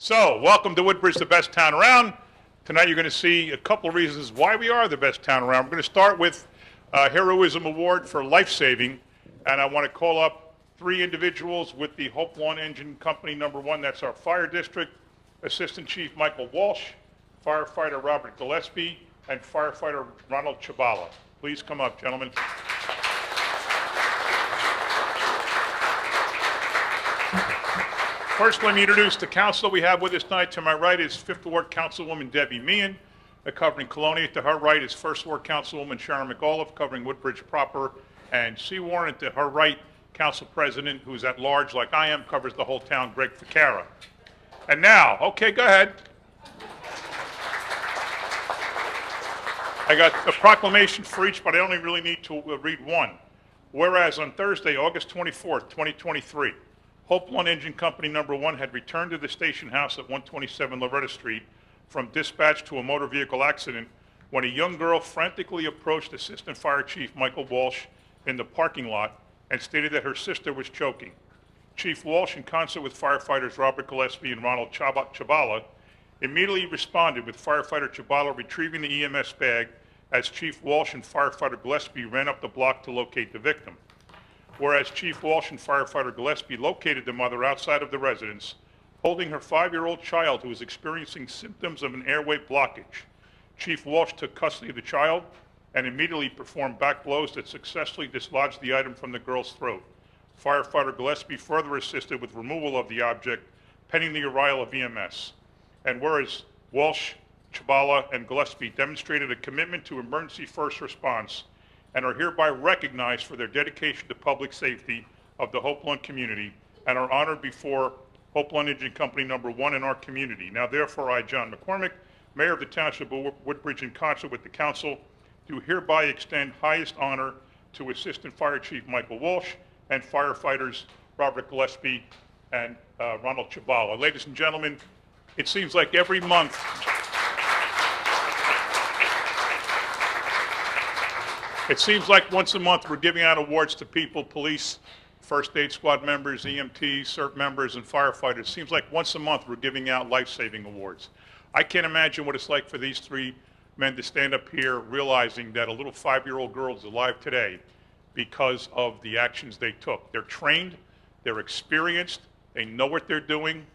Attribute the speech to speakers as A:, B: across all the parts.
A: So, welcome to Woodbridge, the best town around. Tonight you're going to see a couple of reasons why we are the best town around. We're going to start with a Heroism Award for life-saving, and I want to call up three individuals with the Hope Lawn Engine Company #1. That's our fire district, Assistant Chief Michael Walsh, firefighter Robert Gillespie, and firefighter Ronald Chabala. Please come up, gentlemen. First, let me introduce the council we have with us tonight. To my right is 5th Ward Councilwoman Debbie Meehan, covering Colonia. To her right is 1st Ward Councilwoman Sharon McAuliffe, covering Woodbridge proper and Seawarren. And to her right, Council President, who's at large like I am, covers the whole town, Greg Ficara. And now, okay, go ahead. I got a proclamation for each, but I only really need to read one. Whereas on Thursday, August 24th, 2023, Hope Lawn Engine Company #1 had returned to the station house at 127 Loretta Street from dispatch to a motor vehicle accident when a young girl frantically approached Assistant Fire Chief Michael Walsh in the parking lot and stated that her sister was choking. Chief Walsh, in concert with firefighters Robert Gillespie and Ronald Chabala, immediately responded with firefighter Chabala retrieving the EMS bag as Chief Walsh and firefighter Gillespie ran up the block to locate the victim. Whereas Chief Walsh and firefighter Gillespie located the mother outside of the residence, holding her 5-year-old child who was experiencing symptoms of an airway blockage. Chief Walsh took custody of the child and immediately performed back blows that successfully dislodged the item from the girl's throat. Firefighter Gillespie further assisted with removal of the object, pending the arrival of EMS. And whereas Walsh, Chabala, and Gillespie demonstrated a commitment to emergency first response and are hereby recognized for their dedication to public safety of the Hope Lawn community and are honored before Hope Lawn Engine Company #1 in our community. Now therefore I, John McCormick, Mayor of the Township of Woodbridge, in concert with the Council, do hereby extend highest honor to Assistant Fire Chief Michael Walsh and firefighters Robert Gillespie and Ronald Chabala. Ladies and gentlemen, it seems like every month once a month we're giving out awards to people, police, first aid squad members, EMTs, CERT members, and firefighters. It seems like once a month we're giving out life-saving awards. I can't imagine what it's like for these three men to stand up here realizing that a little 5-year-old girl is alive today because of the actions they took. They're trained, they're experienced, they know what they're doing,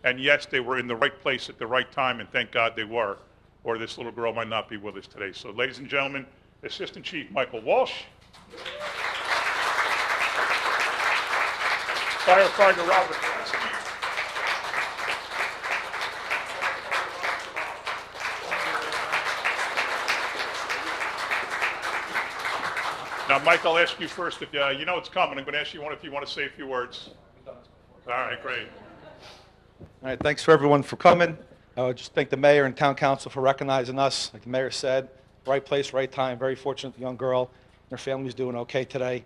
A: and yes, they were in the right place at the right time, and thank God they were, or this little girl might not be with us today. So ladies and gentlemen, Assistant Chief Michael Walsh, firefighter Robert Gillespie, now Mike, I'll ask you first, if you know it's coming, I'm going to ask you if you want to say a few words. All right, great.
B: All right, thanks for everyone for coming. I would just thank the mayor and town council for recognizing us. Like the mayor said, right place, right time. Very fortunate the young girl and her family's doing okay today.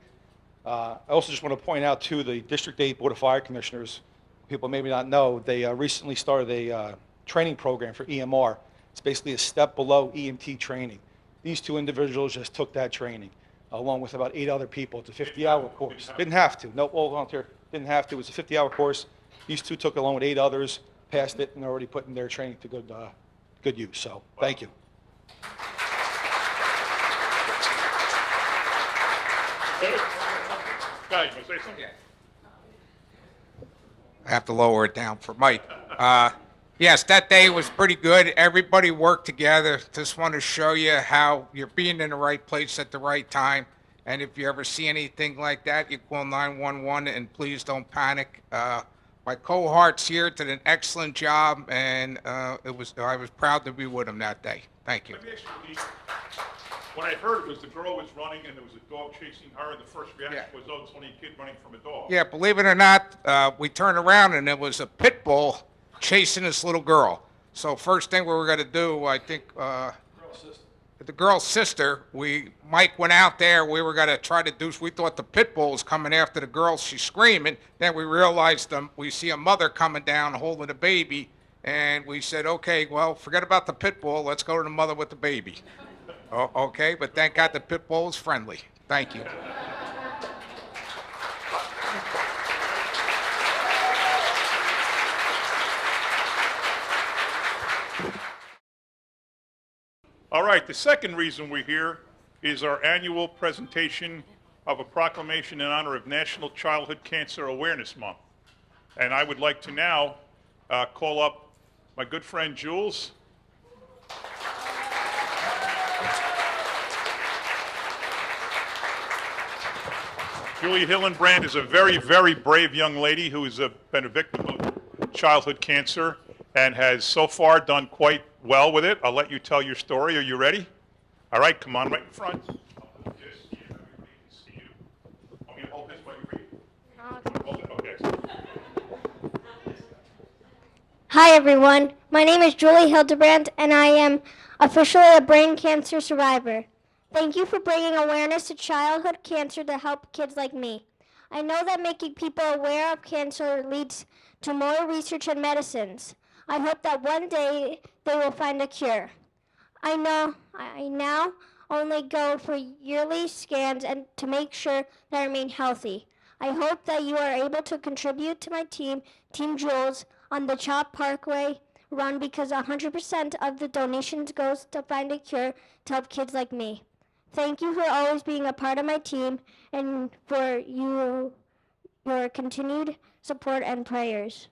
B: I also just want to point out, too, the District 8 Board of Fire Commissioners, people maybe not know, they recently started a training program for EMR. It's basically a step below EMT training. These two individuals just took that training, along with about 8 other people. It's a 50-hour course. Didn't have to. No, all volunteer. Didn't have to. It was a 50-hour course. These two took it along with 8 others, passed it, and are already putting their training to good use. So, thank you.
A: Guys, you want to say something?
C: I have to lower it down for Mike. Yes, that day was pretty good. Everybody worked together. Just want to show you how you're being in the right place at the right time. And if you ever see anything like that, you call 911 and please don't panic. My cohorts here did an excellent job, and I was proud to be with them that day. Thank you.
A: Let me ask you, what I heard was the girl was running and there was a dog chasing her, and the first reaction was, oh, it's only a kid running from a dog.
C: Yeah, believe it or not, we turned around and there was a pit bull chasing this little girl. So first thing we were going to do, I think, the girl's sister, Mike went out there, we were going to try to do, we thought the pit bull was coming after the girl, she's screaming. Then we realized we see a mother coming down holding a baby, and we said, okay, well, forget about the pit bull, let's go to the mother with the baby. Okay, but thank God the pit bull was friendly. Thank you.
A: All right, the second reason we're here is our annual presentation of a proclamation in honor of National Childhood Cancer Awareness Month. And I would like to now call up my good friend Jules. Julia Hillenbrand is a very, very brave young lady who has been a victim of childhood cancer and has so far done quite well with it. I'll let you tell your story. Are you ready? All right, come on right in front. I'll put this here, everybody can see you. Want me to hold this while you read? Hold it, okay.
D: Hi everyone, my name is Julie Hildebrand and I am officially a brain cancer survivor. Thank you for bringing awareness to childhood cancer to help kids like me. I know that making people aware of cancer leads to more research and medicines. I hope that one day they will find a cure. I now only go for yearly scans and to make sure that I remain healthy. I hope that you are able to contribute to my team, Team Jules, on the Chop Parkway run because 100% of the donations goes to find a cure to help kids like me. Thank you for always being a part of my team and for your continued support and prayers.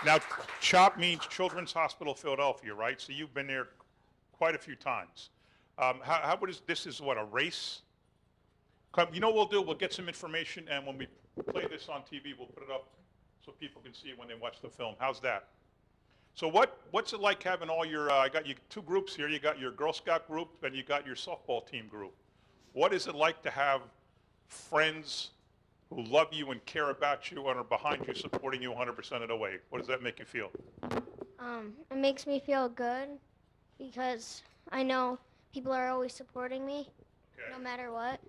A: Now, CHOP means Children's Hospital Philadelphia, right? So you've been there quite a few times. This is what, a race? You know what we'll do? We'll get some information, and when we play this on TV, we'll put it up so people can see it when they watch the film. How's that? So what's it like having all your, I got you two groups here. You got your Girl Scout group, and you got your softball team group. What is it like to have friends who love you and care about you and are behind you, supporting you 100% of the way? What does that make you feel?
D: It makes me feel good because I know people are always supporting me, no matter what.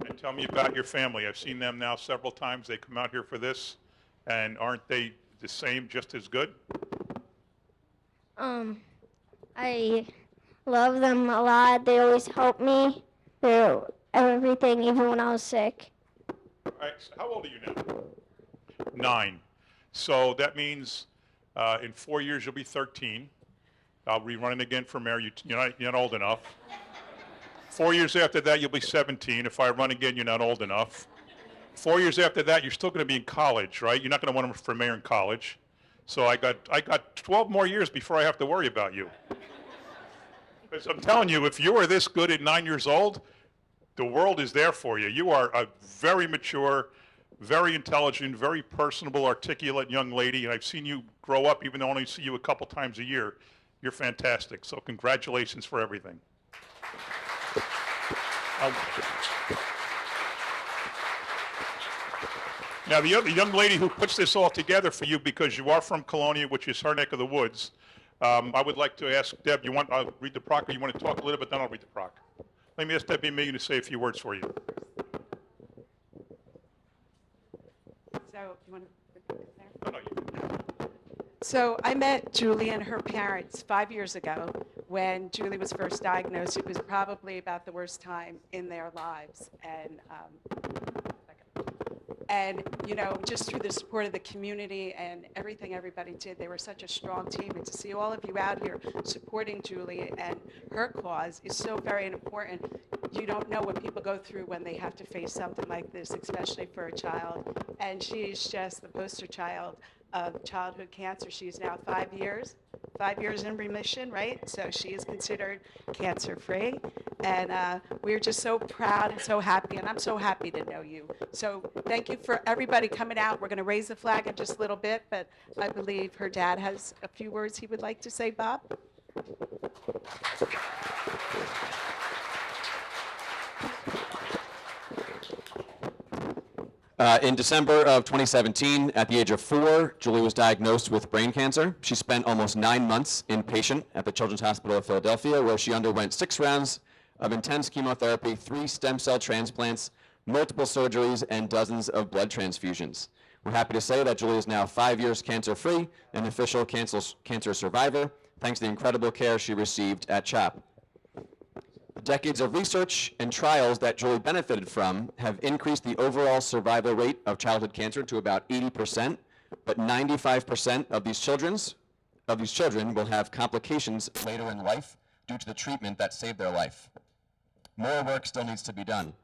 A: And tell me about your family. I've seen them now several times. They come out here for this, and aren't they the same, just as good?
D: I love them a lot. They always help me through everything, even when I was sick.
A: All right, so how old are you now? 9. So that means in 4 years you'll be 13. I'll be running again for mayor. You're not old enough. 4 years after that, you'll be 17. If I run again, you're not old enough. 4 years after that, you're still going to be in college, right? You're not going to run for mayor in college. So I got 12 more years before I have to worry about you. Because I'm telling you, if you are this good at 9 years old, the world is there for you. You are a very mature, very intelligent, very personable, articulate young lady, and I've seen you grow up, even though I only see you a couple times a year. You're fantastic. So congratulations for everything. Now, the other young lady who puts this all together for you, because you are from Colonia, which is her neck of the woods, I would like to ask Deb, I'll read the proc, or you want to talk a little bit, then I'll read the proc. Let me ask Debbie Milligan to say a few words for you.
E: So, you want to put it there?
A: No, you.
E: So I met Julie and her parents 5 years ago when Julie was first diagnosed. It was probably about the worst time in their lives. And you know, just through the support of the community and everything everybody did, they were such a strong team. And to see all of you out here supporting Julie and her cause is so very important. You don't know what people go through when they have to face something like this, especially for a child. And she's just the poster child of childhood cancer. She's now 5 years in remission, right? So she is considered cancer-free. And we're just so proud and so happy, and I'm so happy to know you. So thank you for everybody coming out. We're going to raise the flag in just a little bit, but I believe her dad has a few words he would like to say. Bob?
F: In December of 2017, at the age of 4, Julie was diagnosed with brain cancer. She spent almost 9 months inpatient at the Children's Hospital of Philadelphia, where she underwent 6 rounds of intense chemotherapy, 3 stem cell transplants, multiple surgeries, and dozens of blood transfusions. We're happy to say that Julie is now 5 years cancer-free, an official cancer survivor, thanks to the incredible care she received at CHOP. decades of research and trials that Julie benefited from have increased the overall survival rate of childhood cancer to about 80%, but 95% of these children will have complications later in life due to the treatment that saved their life. More work still needs to be done.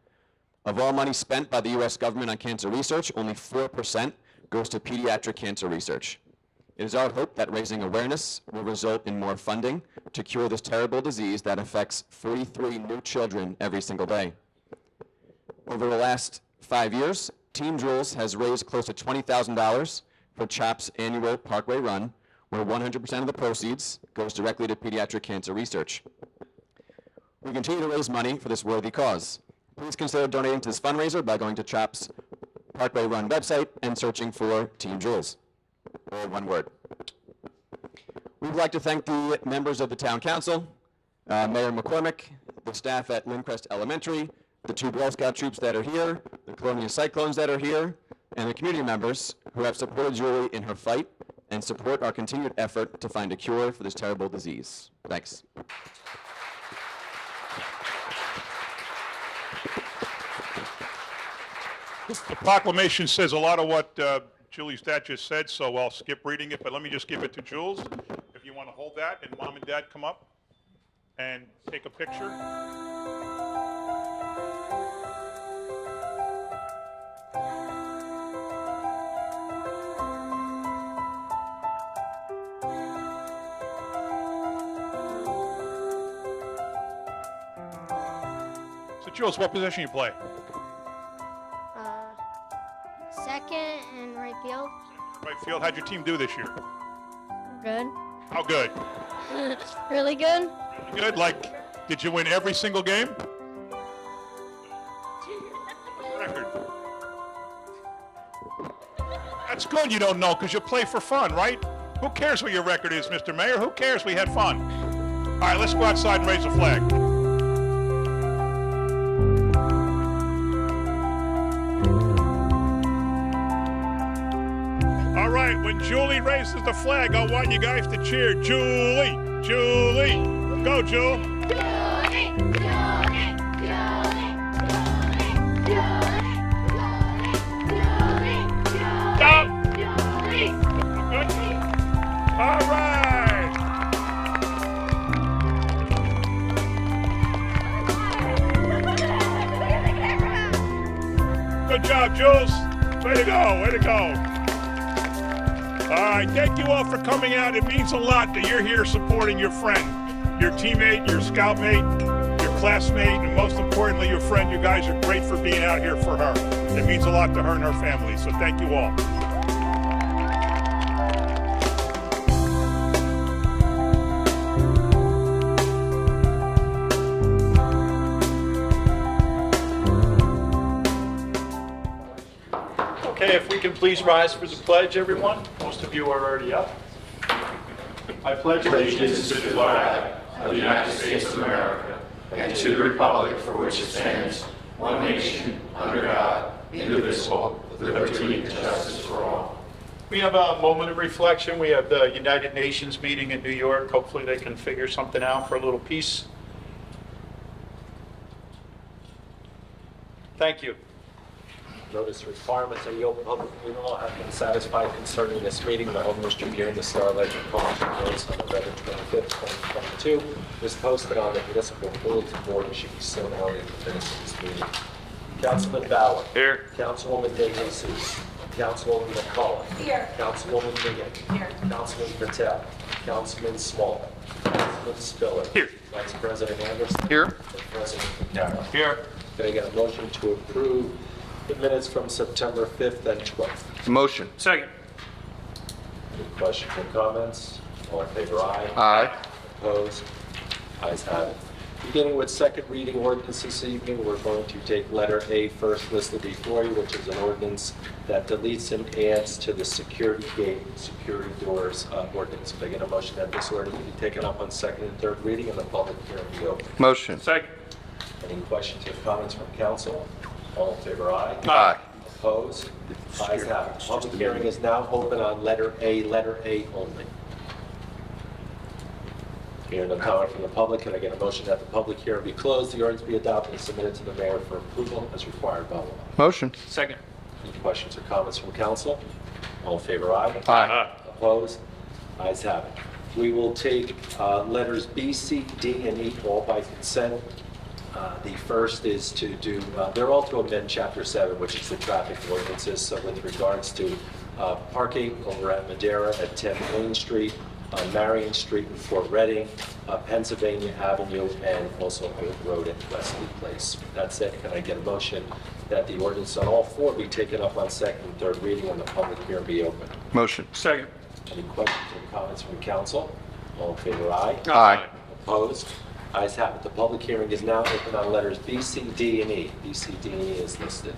F: Of all money spent by the U.S. government on cancer research, only 4% goes to pediatric cancer research. It is our hope that raising awareness will result in more funding to cure this terrible disease that affects 43 new children every single day. Over the last 5 years, Team Jules has raised close to $20,000 for CHOP's annual Parkway Run, where 100% of the proceeds goes directly to pediatric cancer research. We continue to raise money for this worthy cause. Please consider donating to this fundraiser by going to CHOP's Parkway Run website and searching for Team Jules, or one word. We'd like to thank the members of the Town Council, Mayor McCormick, the staff at Lindcrest Elementary, the 2 Girl Scout troops that are here, the Colonia Cyclones that are here, and the community members who have supported Julie in her fight and support our continued effort to find a cure for this terrible disease. Thanks.
A: The proclamation says a lot of what Julie's dad just said, so I'll skip reading it, but let me just give it to Jules. If you want to hold that, and Mom and Dad come up and take a picture. So Jules, what position you play?
D: Second and right field.
A: Right field. How'd your team do this year?
D: Good.
A: How good?
D: Really good.
A: Really good? Like, did you win every single game? Record. That's good you don't know, because you play for fun, right? Who cares what your record is, Mr. Mayor? Who cares? We had fun. All right, let's go outside and raise the flag. All right, when Julie raises the flag, I want you guys to cheer. Julie, Julie. Go, Jewel.
D: Julie, Julie, Julie,
A: Stop. Good. All right. Good job, Jules. Way to go, way to go. All right, thank you all for coming out. It means a lot that you're here supporting your friend, your teammate, your scoutmate, your classmate, and most importantly, your friend. You guys are great for being out here for her. It means a lot to her and her family, so thank you all.
G: Okay, if we can please rise for the pledge, everyone. Most of you are already up. I pledge allegiance to the flag of the United States of America and to the republic for which it stands, one nation, under God, indivisible, with liberty and justice for all. We have a moment of reflection. We have the United Nations meeting in New York. Hopefully they can figure something out for a little peace. Thank you.
H: Notice requirements of the open public meeting law have been satisfied concerning this meeting. The Home Tribune in the Star Ledger published notice on November 25th, 2022 is posted on the municipal bulletin board and should be seen early in the minutes of this meeting. Councilman Bauer. Here. Councilwoman De Jesus. Councilwoman McCullough. Here. Councilwoman Meehan. Here. Councilman Patel. Councilman Small. Councilman Spiller.
A: Here.
H: Vice President Anderson.
A: Here.
H: And President Carroll.
A: Here.
H: Can I get a motion to approve the minutes from September 5th and 12th?
I: Motion.
A: Second.
H: Any questions or comments? All in favor, aye.
I: Aye.
H: Opposed? Ayes have it. Beginning with second reading ordinance this evening, we're going to take letter A first listed before you, which is an ordinance that deletes and adds to the security gate, security doors ordinance. Can I get a motion that this ordinance be taken up on second and third reading and the public hearing be open?
I: Motion.
A: Second.
H: Any questions or comments from council? All in favor, aye.
I: Aye.
H: Opposed? Ayes have it. Public hearing is now open on letter A only. Hearing no comment from the public, can I get a motion that the public hearing be closed, the ordinance be adopted and submitted to the mayor for approval as required by law?
G: Motion.
I: Second.
H: Any questions or comments from council? All in favor, aye?
G: Aye.
H: Opposed? Ayes have it. We will take letters B, C, D, and E all by consent. The first is to do, they're all to amend Chapter 7, which is the traffic ordinances. So with regards to parking over at Madera at 10 Main Street, on Marion Street in Fort Reading, Pennsylvania Avenue, and also Oak Road at Wesley Place. That said, can I get a motion that the ordinance on all four be taken up on second and third reading and the public hearing be opened?
G: Motion.
I: Second.
H: Any questions or comments from council? All in favor, aye?
G: Aye.
H: Opposed? Ayes have it. The public hearing is now open on letters B, C, D, and E. B, C, D, and E is listed.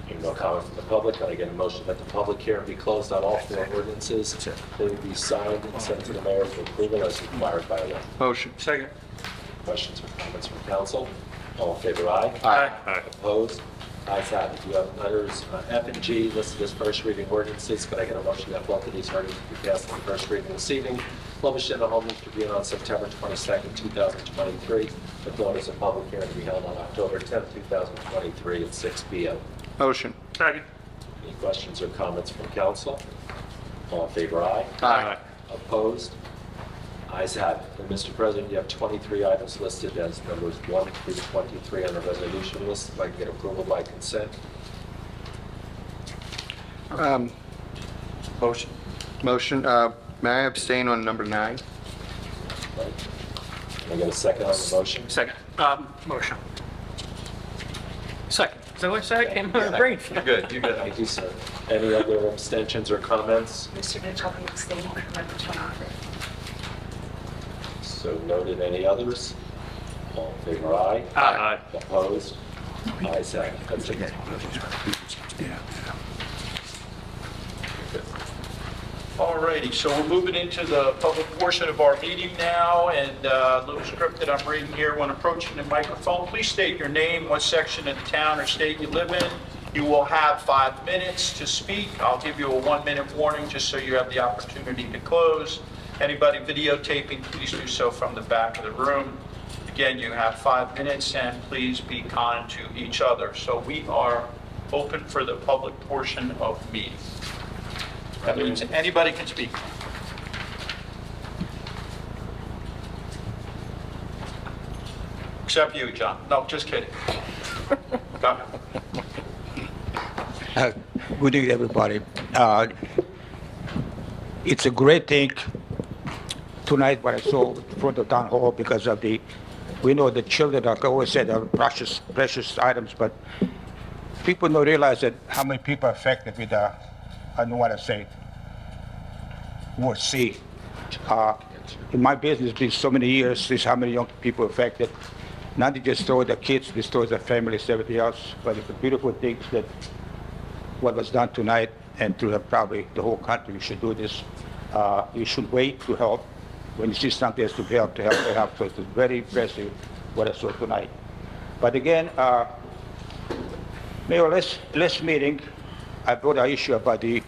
H: Hearing no comment from the public, can I get a motion that the public hearing be closed on all four ordinances? They will be signed and sent to the mayor for approval as required by law.
G: Motion.
I: Second.
H: Questions or comments from council? All in favor, aye?
G: Aye.
H: Opposed? Ayes have it. You have letters F and G listed as first reading ordinances. Can I get a motion that both of these ordinances be passed on first reading this evening, published in the Home News Tribune on September 22nd, 2023, with notice of public hearing to be held on October 10th, 2023 at 6 p.m.
G: Motion.
I: Second.
H: Any questions or comments from council? All in favor, aye?
G: Aye.
H: Opposed? Ayes have it. And Mr. President, you have 23 items listed as numbers 1 through 23 on the resolution list. If I can get approval by consent.
G: Motion. Motion. May I abstain on number 9?
H: Right. Can I get a second on the motion?
I: Second. Motion. Second. Is that what I said? I came out of brain.
G: You're good. You're good.
H: Thank you, sir. Any other abstentions or comments?
J: Mr. Mitchell, be abstaining from number 23.
H: So noted. Any others? All in favor, aye?
I: Aye.
H: Opposed? Ayes have it. That's it.
G: All righty, so we're moving into the public portion of our meeting now, and a little script that I'm reading here. When approaching the microphone, please state your name, what section of the town or state you live in. You will have 5 minutes to speak. I'll give you a 1-minute warning just so you have the opportunity to close. Anybody videotaping, please do so from the back of the room. Again, you have 5 minutes, and please be kind to each other. So we are open for the public portion of the meeting. That means anybody can speak. Except you, John. No, just kidding. Go ahead.
K: Good evening, everybody. It's a great thing tonight what I saw in front of town hall because of we know the children, like I always said, are precious items, but people don't realize that how many people are affected with I don't want to say word C. In my business, it's been so many years, this how many young people affected. Not to just destroy the kids, destroy the families, everything else, but it's a beautiful thing that what was done tonight, and to probably the whole country should do this. You should wait to help. When you see something that's to help. So it's very impressive what I saw tonight. But again, Mayor, last meeting, I brought an issue about the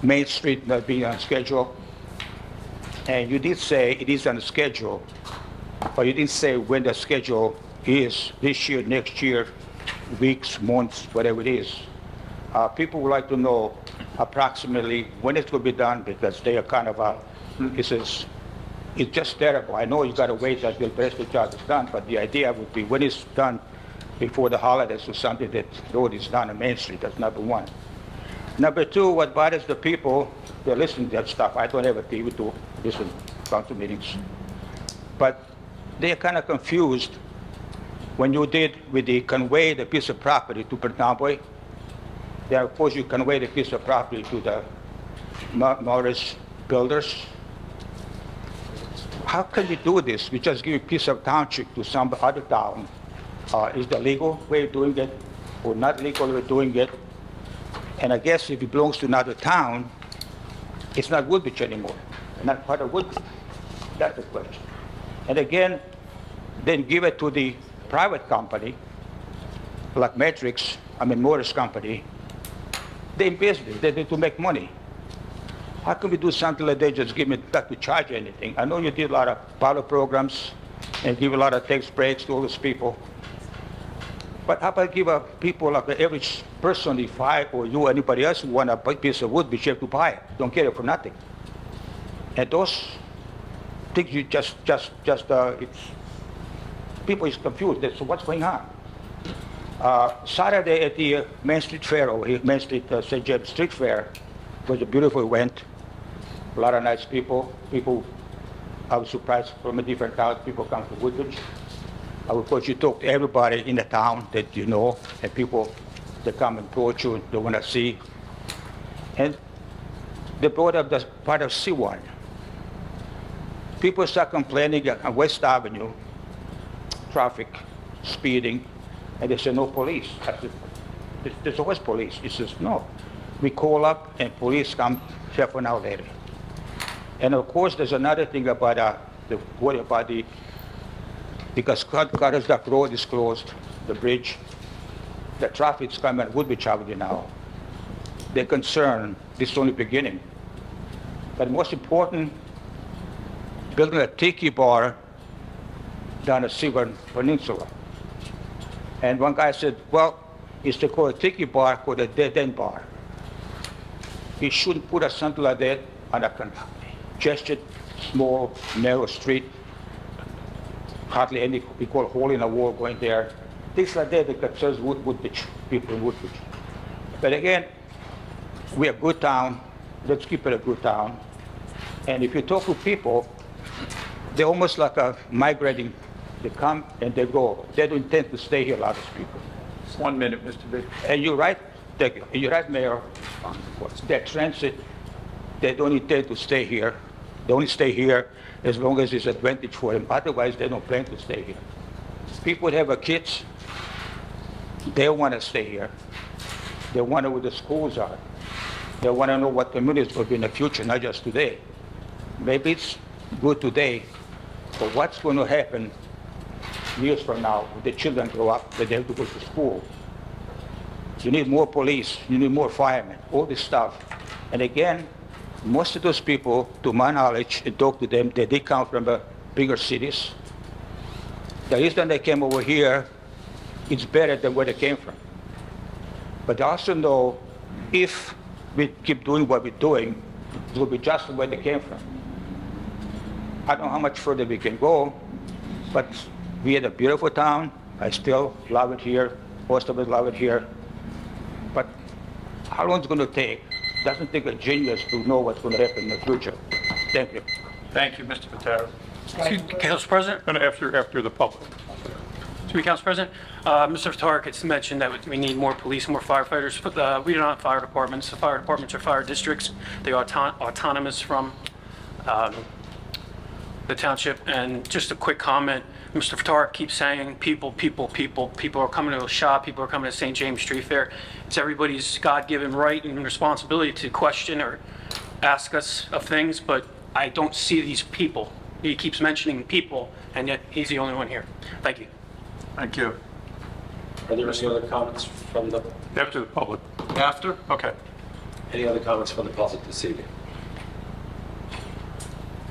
K: Main Street not being on schedule. And you did say it is on the schedule, but you didn't say when the schedule is, this year, next year, weeks, months, whatever it is. People would like to know approximately when it's going to be done, because they are kind of it's just terrible. I know you got to wait until the rest of the job is done, but the idea would be when it's done before the holidays or something, that road is done on Main Street. That's number one. Number two, what bothers the people, they're listening to that stuff. I don't have a TV to listen to council meetings. But they're kind of confused when you did with the convey the piece of property to Bernabé. Then of course you convey the piece of property to the Morris builders. How can you do this? We just give a piece of township to some other town. Is the legal way of doing it or not legal way of doing it? And I guess if it belongs to another town, it's not Woodbridge anymore, not part of Woodbridge. That's the question. And again, then give it to the private company, like Morris Company. They're in business, they need to make money. How can we do something like that, just give me not to charge anything? I know you did a lot of pilot programs and give a lot of tax breaks to all those people. But how about give people like the average person, if I or you or anybody else want a piece of wood, we have to buy it. Don't get it for nothing. And those things you it's, people is confused. So what's going on? Saturday at the Main Street Fair over here, Main Street, St. James Street Fair, was a beautiful event. A lot of nice people. I was surprised from a different town. People come to Woodbridge. Of course, you talk to everybody in the town that you know, and people that come and approach you, they want to see. And they brought up the part of C1. People start complaining on West Avenue, traffic, speeding, and they say, no police. I said, there's always police. He says, no. We call up and police come half an hour later. And of course, there's another thing about because Carter's Dock Road is closed, the bridge, the traffic's coming at Woodbridge Avenue now. They're concerned, this is only beginning. But most important, building a tiki bar down the Severn Peninsula. And one guy said, well, instead of call a tiki bar, call it a dead-end bar. He shouldn't put something like that on a congested, small, narrow street. Hardly any, we call hole in a wall going there. Things like that concerns Woodbridge, people in Woodbridge. But again, we're a good town. Let's keep it a good town. And if you talk to people, they're almost like migrating. They come and they go. They don't intend to stay here, a lot of people.
G: 1 minute, Mr. Vick.
K: And you're right, Mayor. Their transit, they don't intend to stay here. They only stay here as long as it's advantage for them. Otherwise, they don't plan to stay here. People that have kids, they want to stay here. They want to know where the schools are. They want to know what communities will be in the future, not just today. Maybe it's good today, but what's going to happen years from now when the children grow up, that they have to go to school? You need more police, you need more firemen, all this stuff. And again, most of those people, to my knowledge, and talk to them, they did come from bigger cities. The reason they came over here, it's better than where they came from. But I also know if we keep doing what we're doing, it will be just where they came from. I don't know how much further we can go, but we had a beautiful town. I still love it here. Most of us love it here. But how long is it going to take? It doesn't take a genius to know what's going to happen in the future. Thank you.
G: Thank you, Mr. Vitale.
I: Council President?
A: And after the public.
I: Excuse me, Council President. Mr. Tark has mentioned that we need more police, more firefighters. But, we don't have fire departments. The fire departments are fire districts. They are autonomous from the township. And just a quick comment, Mr. Tark keeps saying people are coming to the shop, people are coming to St. James Street Fair. It's everybody's God-given right and responsibility to question or ask us of things, but I don't see these people. He keeps mentioning people, and yet he's the only one here. Thank you.
G: Thank you.
H: Are there any other comments from the,
A: After the public.
G: After? Okay.
H: any other comments from the public this evening?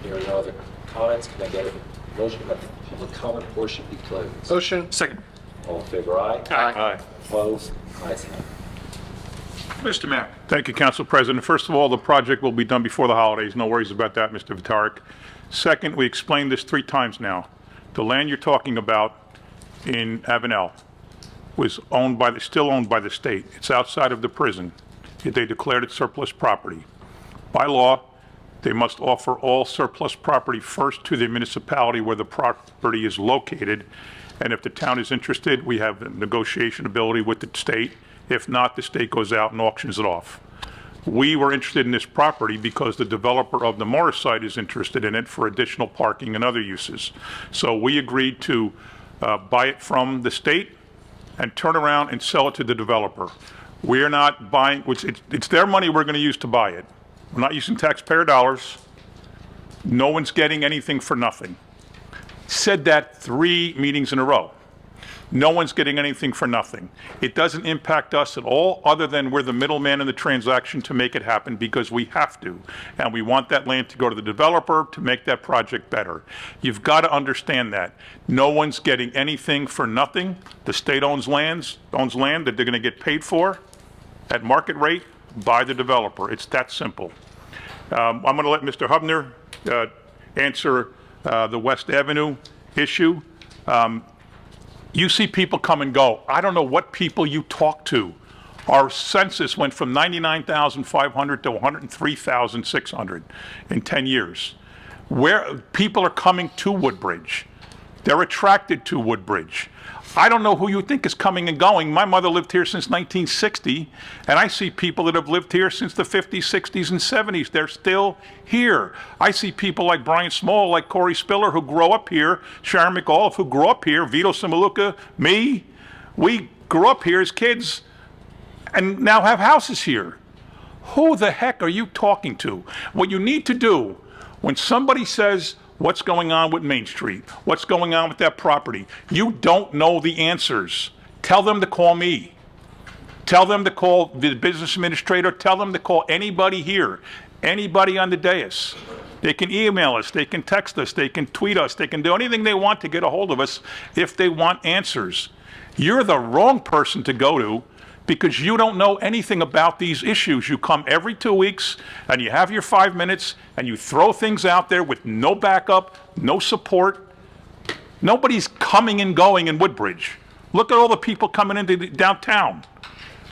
H: There are no other comments. Can I get a motion that the public comment portion be closed?
G: Motion.
I: Second.
H: All in favor, aye?
G: Aye.
H: Opposed? Ayes have it.
G: Mr. Mayor.
A: Thank you, Council President. First of all, the project will be done before the holidays. No worries about that, Mr. Vitarik. Second, we explained this 3 times now. The land you're talking about in Avenel was still owned by the state. It's outside of the prison. They declared it surplus property. By law, they must offer all surplus property first to the municipality where the property is located. And if the town is interested, we have a negotiation ability with the state. If not, the state goes out and auctions it off. We were interested in this property because the developer of the Morris site is interested in it for additional parking and other uses. So we agreed to buy it from the state and turn around and sell it to the developer. We're not buying, it's their money we're going to use to buy it. We're not using taxpayer dollars. No one's getting anything for nothing. Said that 3 meetings in a row. No one's getting anything for nothing. It doesn't impact us at all, other than we're the middleman in the transaction to make it happen because we have to. And we want that land to go to the developer to make that project better. You've got to understand that. No one's getting anything for nothing. The state owns land that they're going to get paid for at market rate by the developer. It's that simple. I'm going to let Mr. Hubner answer the West Avenue issue. You see people come and go. I don't know what people you talk to. Our census went from 99,500 to 103,600 in 10 years. Where people are coming to Woodbridge. They're attracted to Woodbridge. I don't know who you think is coming and going. My mother lived here since 1960, and I see people that have lived here since the 50s, 60s, and 70s. They're still here. I see people like Brian Small, like Corey Spiller, who grow up here, Sharon McAuliffe, who grew up here, Vito Simaluka, me. We grew up here as kids and now have houses here. Who the heck are you talking to? What you need to do when somebody says, what's going on with Main Street? What's going on with that property? You don't know the answers. Tell them to call me. Tell them to call the business administrator. Tell them to call anybody here, anybody on the dais. They can email us. They can text us. They can tweet us. They can do anything they want to get a hold of us if they want answers. You're the wrong person to go to because you don't know anything about these issues. You come every 2 weeks and you have your 5 minutes and you throw things out there with no backup, no support. Nobody's coming and going in Woodbridge. Look at all the people coming into downtown.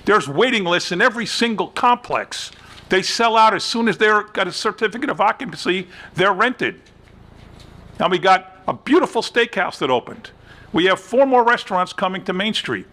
A: There's waiting lists in every single complex. They sell out as soon as they've got a certificate of occupancy, they're rented. Now we got a beautiful steakhouse that opened. We have 4 more restaurants coming to Main Street.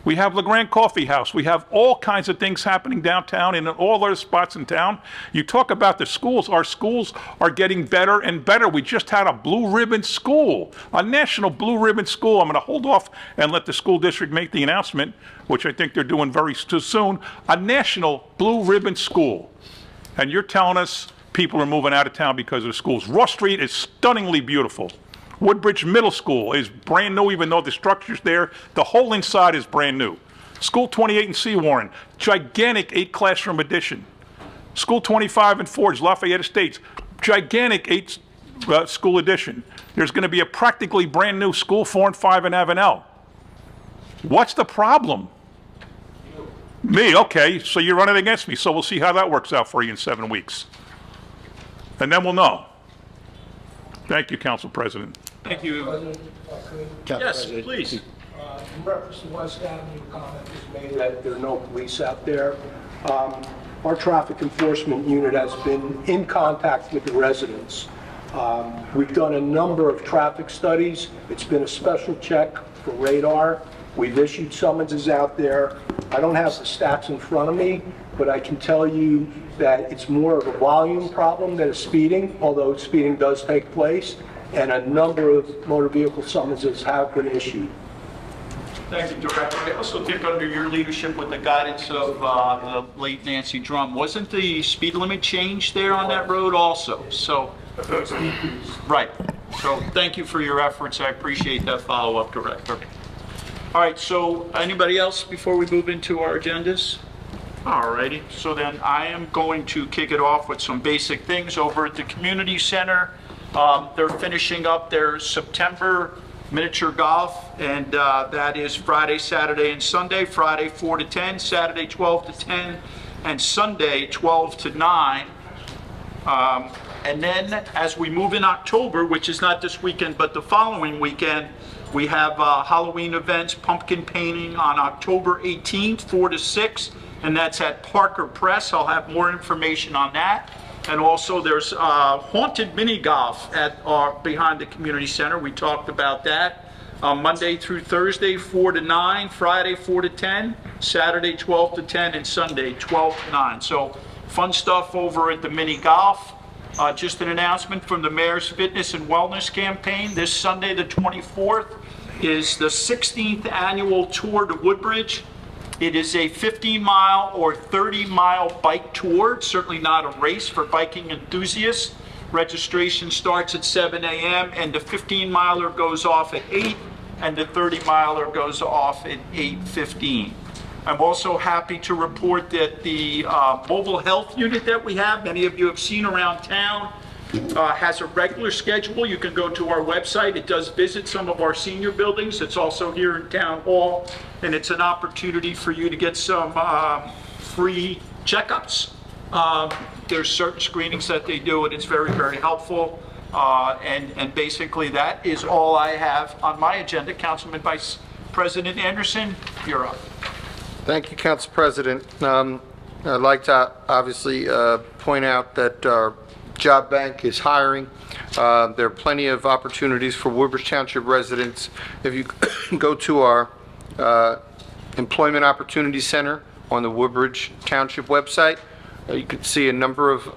A: We have LeGrand Coffee House. We have all kinds of things happening downtown and in all other spots in town. You talk about the schools. Our schools are getting better and better. We just had a blue ribbon school, a national blue ribbon school. I'm going to hold off and let the school district make the announcement, which I think they're doing very soon, a national blue ribbon school. And you're telling us people are moving out of town because of the schools. Ross Street is stunningly beautiful. Woodbridge Middle School is brand new, even though the structure's there. The whole inside is brand new. School 28 in Seawarren, gigantic 8-classroom addition. School 25 in Forge, Lafayette Estates, gigantic 8-school addition. There's going to be a practically brand new School 4 and 5 in Avenel. What's the problem? Me, okay, so you're running against me, so we'll see how that works out for you in 7 weeks. And then we'll know. Thank you, Council President.
G: Thank you. Yes, please.
L: In reference to West Avenue, comment was made that there are no police out there. Our traffic enforcement unit has been in contact with the residents. We've done a number of traffic studies. It's been a special check for radar. We've issued summonses out there. I don't have the stats in front of me, but I can tell you that it's more of a volume problem than a speeding, although speeding does take place, and a number of motor vehicle summonses have been issued.
G: Thank you, Director. I also think under your leadership with the guidance of the late Nancy Drum, wasn't the speed limit changed there on that road also? So, right. So thank you for your efforts. I appreciate that follow-up, Director. All right, so anybody else before we move into our agendas? All righty, so then I am going to kick it off with some basic things over at the community center. They're finishing up their September miniature golf, and that is Friday, Saturday, and Sunday. Friday 4 to 10, Saturday 12 to 10, and Sunday 12 to 9. And then as we move in October, which is not this weekend but the following weekend, we have Halloween events, pumpkin painting on October 18th, 4 to 6, and that's at Parker Press. I'll have more information on that. And also there's haunted mini golf at behind the community center. We talked about that. Monday through Thursday, 4 to 9, Friday, 4 to 10, Saturday, 12 to 10, and Sunday, 12 to 9. So fun stuff over at the mini golf. Just an announcement from the Mayor's Fitness and Wellness Campaign. This Sunday, the 24th, is the 16th annual tour to Woodbridge. It is a 15-mile or 30-mile bike tour, certainly not a race for biking enthusiasts. Registration starts at 7 a.m. and the 15-miler goes off at 8. and the 30-miler goes off at 8:15. I'm also happy to report that the mobile health unit that we have, many of you have seen around town, has a regular schedule. You can go to our website. It does visit some of our senior buildings. It's also here in Town Hall, and it's an opportunity for you to get some free checkups. There's certain screenings that they do, and it's very, very helpful. And basically, that is all I have on my agenda. Councilman Vice President Anderson, you're up.
M: Thank you, Council President. I'd like to obviously point out that our job bank is hiring. There are plenty of opportunities for Woodbridge Township residents. If you go to our Employment Opportunity Center on the Woodbridge Township website, you can see a number of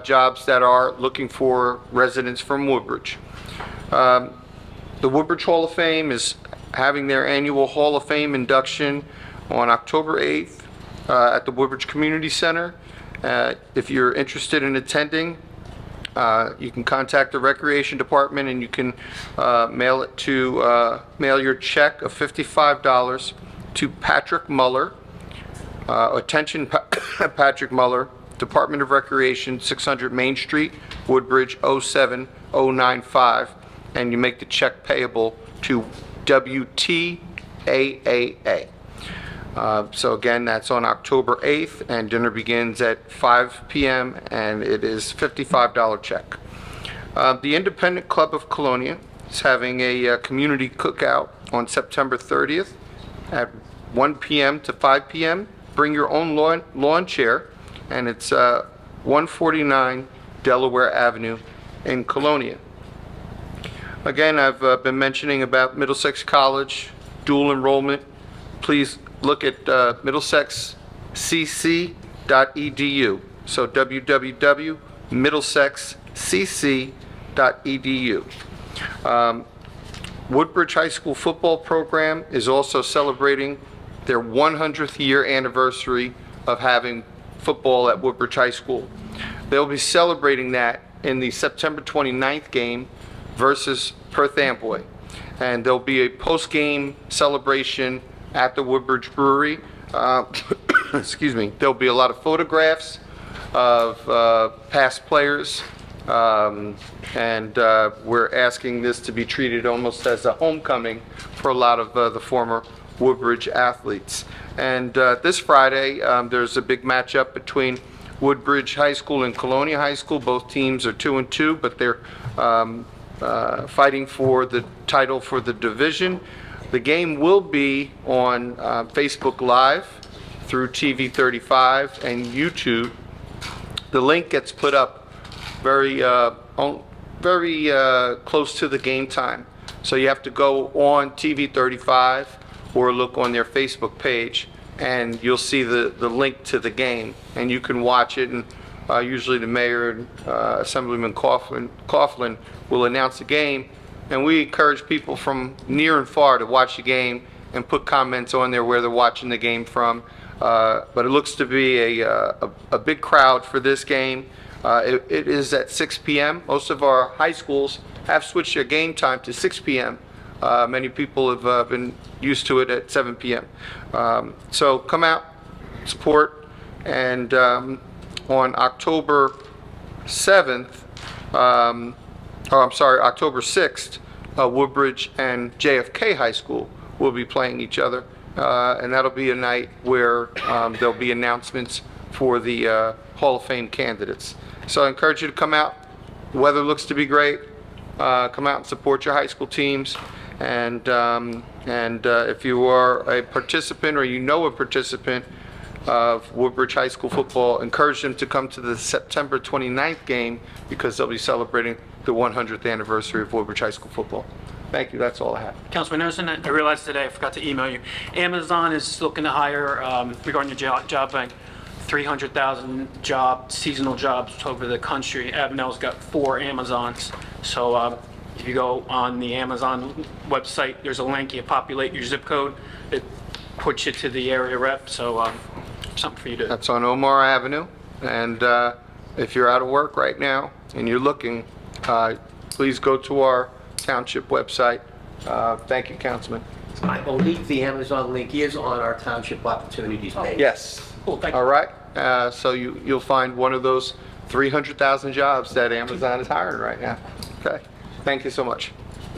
M: jobs that are looking for residents from Woodbridge. The Woodbridge Hall of Fame is having their annual Hall of Fame induction on October 8th at the Woodbridge Community Center. If you're interested in attending, you can contact the Recreation Department, and you can mail your check of $55 to Patrick Muller. Attention, Patrick Muller, Department of Recreation, 600 Main Street, Woodbridge, 07095, and you make the check payable to WTAAA. So again, that's on October 8th, and dinner begins at 5 p.m., and it is $55 check. The Independent Club of Colonia is having a community cookout on September 30th at 1 p.m. to 5 p.m. Bring your own lawn chair, and it's 149 Delaware Avenue in Colonia. Again, I've been mentioning about Middlesex College dual enrollment. Please look at middlesexcc.edu. So www.middlesexcc.edu. Woodbridge High School football program is also celebrating their 100th year anniversary of having football at Woodbridge High School. They'll be celebrating that in the September 29th game versus Perth Amboy. And there'll be a post-game celebration at the Woodbridge Brewery. Excuse me. There'll be a lot of photographs of past players, and we're asking this to be treated almost as a homecoming for a lot of the former Woodbridge athletes. And this Friday, there's a big matchup between Woodbridge High School and Colonia High School. Both teams are 2-2, but they're fighting for the title for the division. The game will be on Facebook Live through TV 35 and YouTube. The link gets put up very close to the game time. So you have to go on TV 35 or look on their Facebook page, and you'll see the link to the game, and you can watch it. And usually the mayor and Assemblyman Coughlin will announce the game, and we encourage people from near and far to watch the game and put comments on there where they're watching the game from. But it looks to be a big crowd for this game. It is at 6 p.m. Most of our high schools have switched their game time to 6 p.m. Many people have been used to it at 7 p.m. So come out, support, and on October 7th, October 6th, Woodbridge and JFK High School will be playing each other, and that'll be a night where there'll be announcements for the Hall of Fame candidates. So I encourage you to come out. The weather looks to be great. Come out and support your high school teams. And if you are a participant or you know a participant of Woodbridge High School football, encourage them to come to the September 29th game, because they'll be celebrating the 100th anniversary of Woodbridge High School football. Thank you. That's all I have.
I: Councilman Anderson, I realized today, I forgot to email you. Amazon is looking to hire, regarding your job bank, 300,000 seasonal jobs over the country. Avenel's got 4 Amazons. So if you go on the Amazon website, there's a link, you populate your zip code, it puts you to the area rep. So something for you to...
M: That's on Omar Avenue. And if you're out of work right now and you're looking, please go to our township website Thank you, Councilman.
N: I believe the Amazon link is on our Township Opportunities page.
M: Yes.
N: Cool, thank you.
M: All right. So you'll find one of those 300,000 jobs that Amazon is hiring right now. Okay. Thank you so much.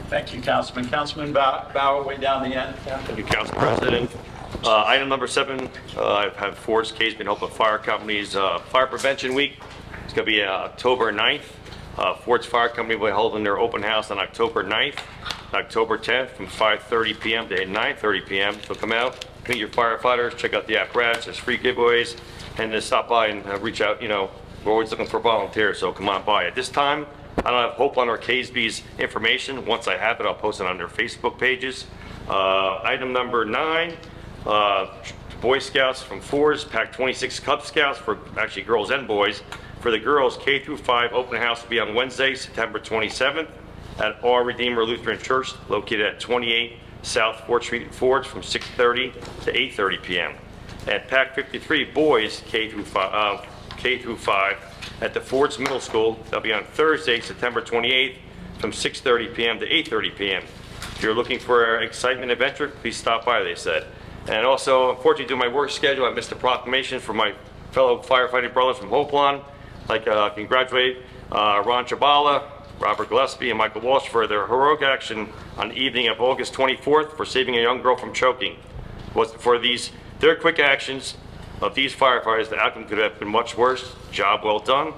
G: Thank you, Councilman. Councilman Bauer, way down the end.
O: Thank you, Council President. Item number 7, I've had Ford's case been held by fire companies. Fire Prevention Week, it's going to be October 9th. Ford's Fire Company will be holding their open house on October 9th, October 10th from 5:30 p.m. to 9:30 p.m. So come out, meet your firefighters, check out the apparatus, there's free giveaways, and just stop by and reach out. We're always looking for volunteers, so come on by. At this time, I don't have Hopeland or Casby's information. Once I have it, I'll post it on their Facebook pages. Item number 9, Boy Scouts from Ford's pack 26 Cub Scouts, for actually girls and boys. For the girls, K through 5 open house will be on Wednesday, September 27th at Our Redeemer Lutheran Church, located at 28 South 4th Street in Ford's, from 6:30 to 8:30 p.m. At pack 53 boys, K through 5 at the Ford's Middle School, they'll be on Thursday, September 28th from 6:30 p.m. to 8:30 p.m. If you're looking for excitement adventure, please stop by, they said. And also, unfortunately, due to my work schedule, I missed a proclamation for my fellow firefighting brothers from Hopeland. I'd like to congratulate Ron Chabala, Robert Gillespie, and Michael Walsh for their heroic action on the evening of August 24th for saving a young girl from choking. For their quick actions of these firefighters, the outcome could have been much worse. Job well done.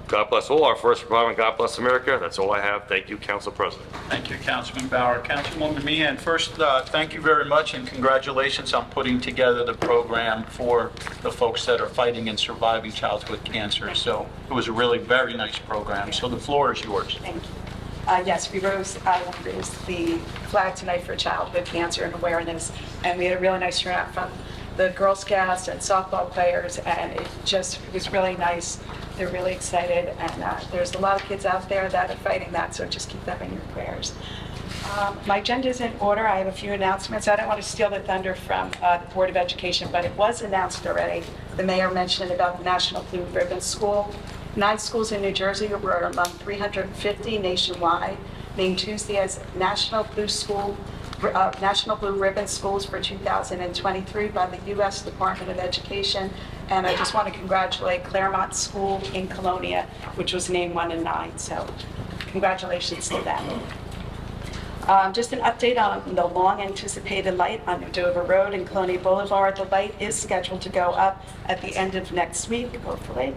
O: God bless all our first responders. God bless America. That's all I have. Thank you, Council President.
G: Thank you, Councilman Bauer. Councilwoman Meehan, first, thank you very much and congratulations on putting together the program for the folks that are fighting and surviving childhood cancer. So it was a really very nice program. So the floor is yours.
E: Thank you. Yes, we raised the flag tonight for childhood cancer and awareness, and we had a really nice turnout from the Girl Scouts and softball players, and it was really nice. They're really excited, and there's a lot of kids out there that are fighting that, so just keep them in your prayers. My agenda is in order. I have a few announcements. I don't want to steal the thunder from the Board of Education, but it was announced already. The mayor mentioned about the National Blue Ribbon School. 9 schools in New Jersey were among 350 nationwide, named Tuesday as National Blue Ribbon Schools for 2023 by the U.S. Department of Education. And I just want to congratulate Claremont School in Colonia, which was named 1 and 9. So congratulations to them. Just an update on the long-anticipated light on New Dover Road and Colonia Boulevard. The light is scheduled to go up at the end of next week, hopefully.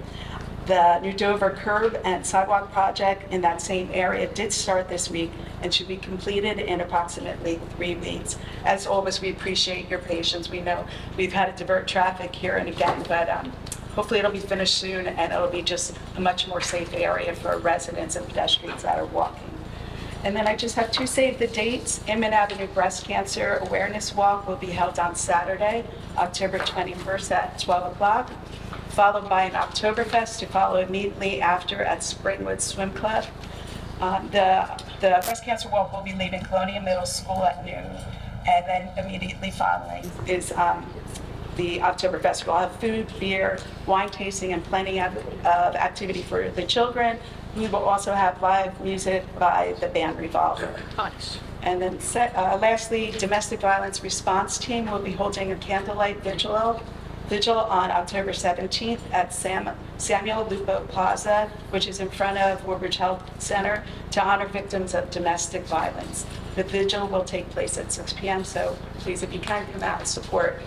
E: The New Dover curb and sidewalk project in that same area did start this week and should be completed in approximately 3 weeks. As always, we appreciate your patience. We know we've had to divert traffic here and again, but hopefully it'll be finished soon and it'll be just a much more safe area for residents and pedestrians that are walking. And then I just have to save the dates. Inman Avenue Breast Cancer Awareness Walk will be held on Saturday, October 21st at 12 o'clock. Followed by an Oktoberfest to follow immediately after at Springwood Swim Club. The breast cancer walk will be leaving Colonia Middle School at noon, and then immediately following is the Oktoberfest. We'll have food, beer, wine tasting, and plenty of activity for the children. We will also have live music by the band Revolver.
I: Nice.
E: And then lastly, Domestic Violence Response Team will be holding a candlelight vigil on October 17th at Samuel Lupo Plaza, which is in front of Woodbridge Health Center, to honor victims of domestic violence. The vigil will take place at 6 p.m., so please, if you can, come out and support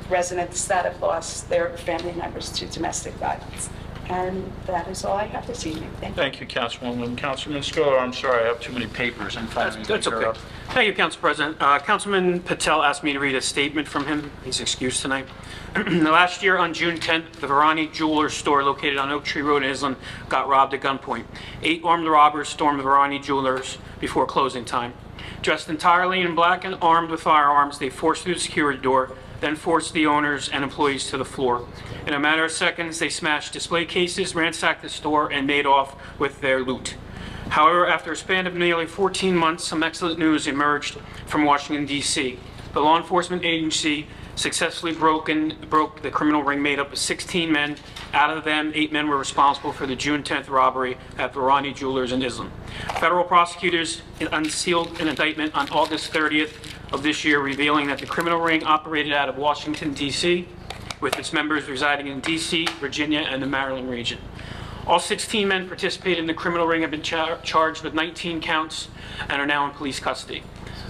E: residents that have lost their family members to domestic violence. And that is all I have this evening.
G: Thank you, Councilwoman. Councilman Scola, I'm sorry, I have too many papers in front of me.
I: That's okay. Thank you, Council President. Councilman Patel asked me to read a statement from him. He's excused tonight. Last year on June 10th, the Verani Jewelers store located on Oak Tree Road in Island got robbed at gunpoint. 8 armed robbers stormed the Verani Jewelers before closing time. Dressed entirely in black and armed with firearms, they forced through the security door, then forced the owners and employees to the floor. In a matter of seconds, they smashed display cases, ransacked the store, and made off with their loot. However, after a span of nearly 14 months, some excellent news emerged from Washington, D.C. The law enforcement agency successfully broke the criminal ring made up of 16 men. Out of them, 8 men were responsible for the June 10th robbery at Varani Jewelers in Islam. Federal prosecutors unsealed an indictment on August 30th of this year, revealing that the criminal ring operated out of Washington, D.C., with its members residing in D.C., Virginia, and the Maryland region. All 16 men participated in the criminal ring have been charged with 19 counts and are now in police custody.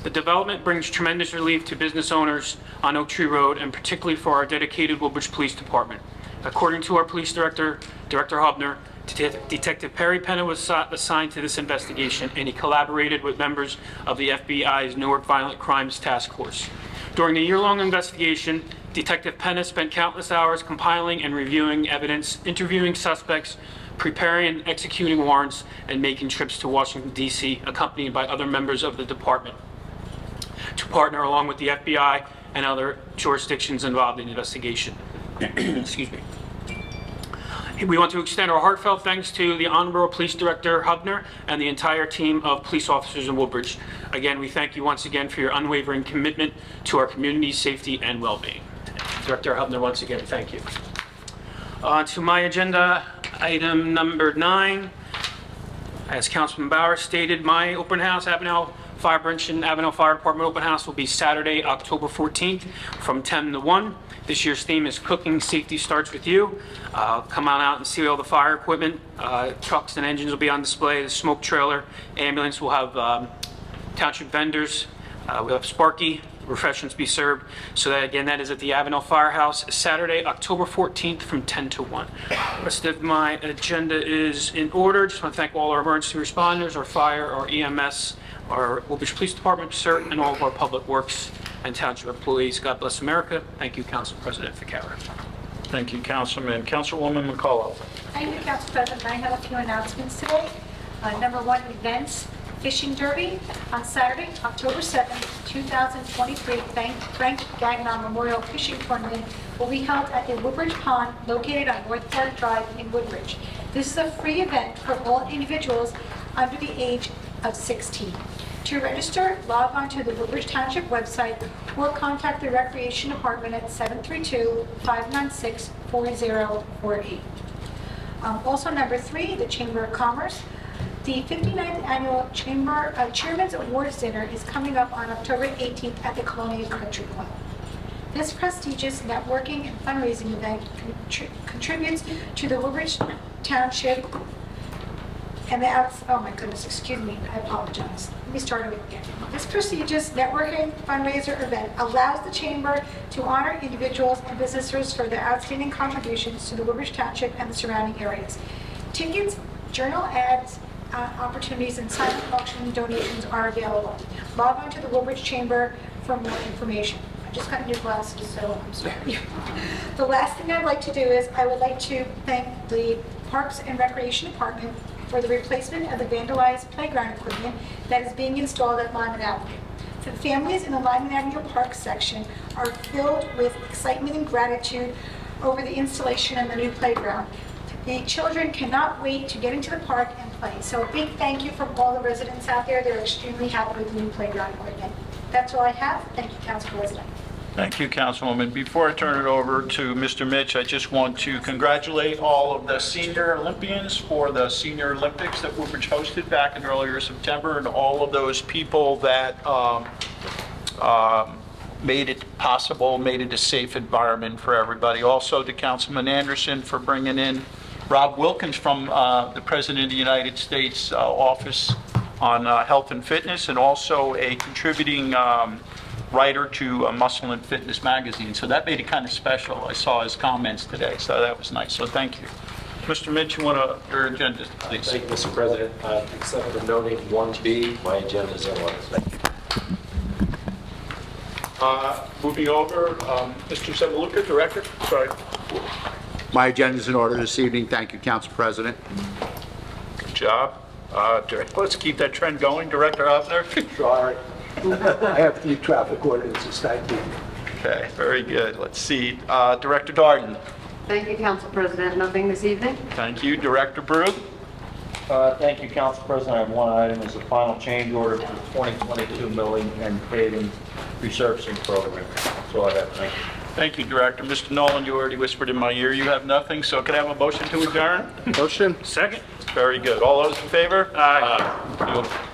I: The development brings tremendous relief to business owners on Oak Tree Road, and particularly for our dedicated Woodbridge Police Department. According to our police director, Director Hubner, Detective Perry Penna was assigned to this investigation, and he collaborated with members of the FBI's Newark Violent Crimes Task Force. During the year-long investigation, Detective Penna spent countless hours compiling and reviewing evidence, interviewing suspects, preparing and executing warrants, and making trips to Washington, D.C., accompanied by other members of the department, to partner along with the FBI and other jurisdictions involved in the investigation. Excuse me. We want to extend our heartfelt thanks to the Honorable Police Director Hubner and the entire team of police officers in Woodbridge. Again, we thank you once again for your unwavering commitment to our community's safety and well-being. Director Hubner, once again, thank you. To my agenda, item number 9. As Councilman Bauer stated, my open house, Avenel Fire Prevention, Avenel Fire Department open house will be Saturday, October 14th from 10 to 1. This year's theme is Cooking Safety Starts With You. Come on out and see all the fire equipment. Trucks and engines will be on display. The smoke trailer, ambulance will have township vendors. We'll have Sparky, refreshments be served. So that, again, that is at the Avenel Firehouse, Saturday, October 14th from 10 to 1. The rest of my agenda is in order. Just want to thank all our emergency responders, our fire, our EMS, our Woodbridge Police Department, CERT, and all of our public works and township employees. God bless America. Thank you, Council President Ficarra.
G: Thank you, Councilman. Councilwoman McCullough.
J: Thank you, Council President. I have a few announcements today. Number 1, events. Fishing Derby on Saturday, October 7th, 2023. Frank Gagnon Memorial Fishing Tournament will be held at the Woodbridge Pond located on North Park Drive in Woodbridge. This is a free event for all individuals under the age of 16. To register, log on to the Woodbridge Township website or contact the Recreation Department at 732-596-4048. Also, number 3, the Chamber of Commerce. The 59th Annual Chairman's Awards Dinner is coming up on October 18th at the Colonial Country Club. This prestigious networking and fundraising event contributes to the Woodbridge Township and the oh my goodness, excuse me, I apologize. Let me start over again. This prestigious networking fundraiser event allows the Chamber to honor individuals and businesses for their outstanding contributions to the Woodbridge Township and the surrounding areas. Tickets, journal ads, opportunities, and silent auction donations are available. Log on to the Woodbridge Chamber for more information. I just got new glasses, so I'm sorry. The last thing I'd like to do is I would like to thank the Parks and Recreation Department for the replacement of the vandalized playground equipment that is being installed at Lyman Avenue. The families in the Lyman Avenue Park section are filled with excitement and gratitude over the installation of the new playground. The children cannot wait to get into the park and play. So a big thank you from all the residents out there. They're extremely happy with the new playground equipment. That's all I have. Thank you, Council President.
G: Thank you, Councilwoman. Before I turn it over to Mr. Mitch, I just want to congratulate all of the senior Olympians for the Senior Olympics that Woodbridge hosted back in earlier September, and all of those people that made it possible, made it a safe environment for everybody. Also to Councilman Anderson for bringing in Rob Wilkins from the President of the United States Office on Health and Fitness, and also a contributing writer to Muscle and Fitness magazine. So that made it kind of special. I saw his comments today, so that was nice. So thank you. Mr. Mitch, you want your agenda, please?
H: Thank you, Mr. President. Except for the noted 1B, my agenda is in order. Thank you.
G: Moving over, Mr. Semaluka, Director. Sorry.
P: My agenda is in order this evening. Thank you, Council President.
G: Good job. Let's keep that trend going. Director Hubner.
L: Sorry. I have 3 traffic ordinances. Thank you.
G: Okay, very good. Let's see. Director Darden.
Q: Thank you, Council President. Nothing this evening.
G: Thank you. Director Brew.
R: Thank you, Council President. I have one item as a final change order for the 2022 milling and paving resurfacing program. That's all I have. Thank you.
G: Thank you, Director. Mr. Nolan, you already whispered in my ear you have nothing, so can I have a motion to adjourn?
M: Motion?
G: Second. Very good. All those in favor? Aye.